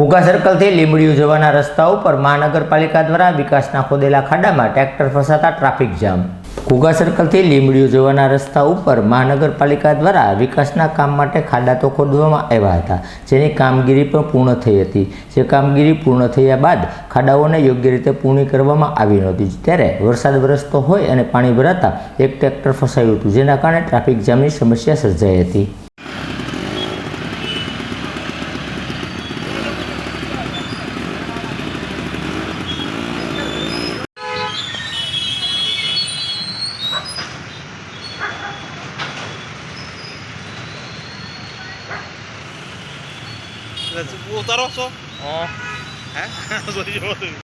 ઘોઘા સર્કલથી લીંબડીયું જવાના રસ્તા ઉપર મહાનગરપાલિકા દ્વારા વિકાસના ખોદેલા ખાડામાં ટ્રેક્ટર ફસાતા ટ્રાફિક જામ। ઘોઘા સર્કલથી લીંબડીયું જવાના રસ્તા ઉપર મહાનગરપાલિકા દ્વારા વિકાસના કામ માટે ખાડા તો ખોદવામાં આવ્યા હતા, જેની કામગીરી પણ પૂર્ણ થઈ હતી। જે કામગીરી પૂર્ણ થયા બાદ ખાડાઓને યોગ્ય રીતે પૂર્ણ કરવામાં આવી નહોતી, ત્યારે વરસાદ વરસતો હોય અને પાણી ભરાતા એક ટ્રેક્ટર ફસાયું હતું, જેના કારણે ટ્રાફિક જામની સમસ્યા સર્જાઈ હતી। Utaroso? Hah? Sorry,